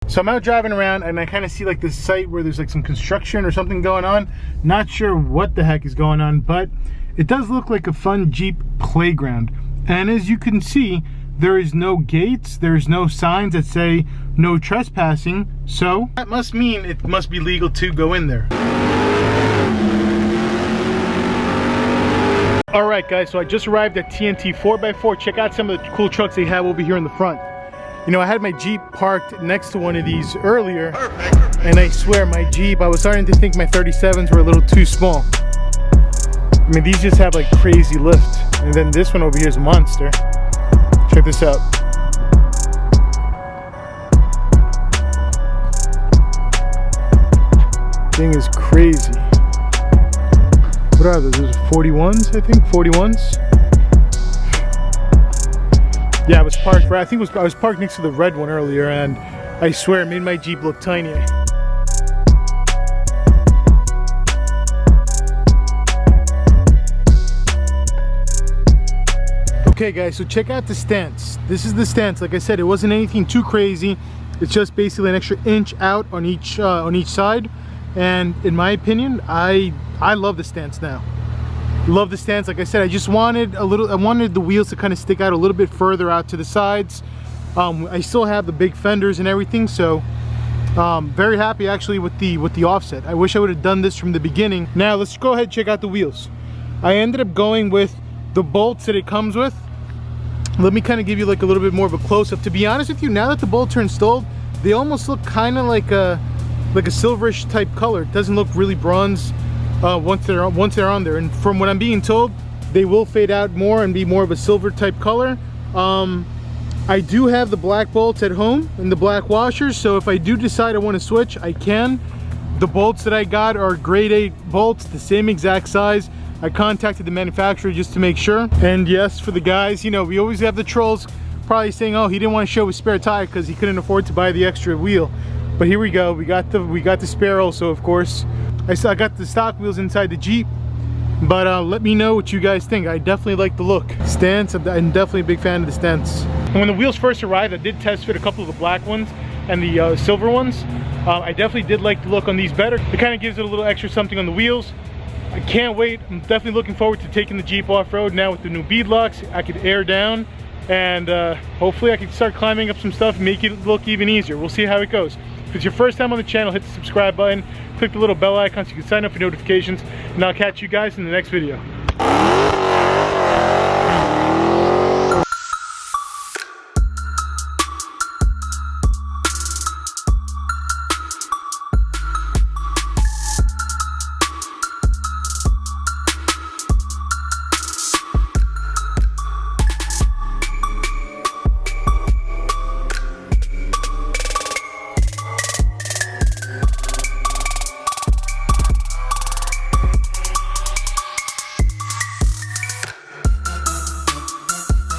So I'm out driving around and I kind of see like this site where there's like some construction or something going on. Not sure what the heck is going on, but it does look like a fun Jeep playground. And as you can see, there is no gates, there's no signs that say no trespassing. So that must mean it must be legal to go in there. All right guys, so I just arrived at TNT 4x4. Check out some of the cool trucks they have over here in the front. You know, I had my Jeep parked next to one of these earlier, and I swear my Jeep, I was starting to think my 37s were a little too small. I mean, these just have like crazy lift. And then this one over here is a monster. Check this out. Thing is crazy. What are those? Those are 41s, I think? 41s? Yeah, I was parked right. I was parked next to the red one earlier, and I swear it made my Jeep look tiny. Okay guys, so check out the stance. This is the stance. Like I said, it wasn't anything too crazy. It's just basically an extra inch out on each side. And in my opinion, I love the stance now. Love the stance. Like I said, I wanted the wheels to kind of stick out a little bit further out to the sides. I still have the big fenders and everything, so very happy actually with the offset. I wish I would have done this from the beginning. Now let's go ahead and check out the wheels. I ended up going with the bolts that it comes with. Let me kind of give you like a little bit more of a close-up. To be honest with you, now that the bolts are installed, they almost look kind of like a silverish type color. It doesn't look really bronze once they're on there. And from what I'm being told, they will fade out more and be more of a silver type color. I do have the black bolts at home and the black washers, so if I do decide I want to switch, I can. The bolts that I got are grade 8 bolts, the same exact size. I contacted the manufacturer just to make sure. And yes, for the guys, you know, we always have the trolls probably saying, oh, he didn't want to show his spare tire because he couldn't afford to buy the extra wheel. But here we go, we got the spare also, of course. I got the stock wheels inside the Jeep, but let me know what you guys think. I definitely like the look. Stance, I'm definitely a big fan of the stance. And when the wheels first arrived, I did test fit a couple of the black ones and the silver ones. I definitely did like the look on these better. It kind of gives it a little extra something on the wheels. I can't wait. I'm definitely looking forward to taking the Jeep off-road now with the new bead locks. I could air down, and hopefully I can start climbing up some stuff and make it look even easier. We'll see how it goes. If it's your first time on the channel, hit the subscribe button, click the little bell icon so you can sign up for notifications, and I'll catch you guys in the next video.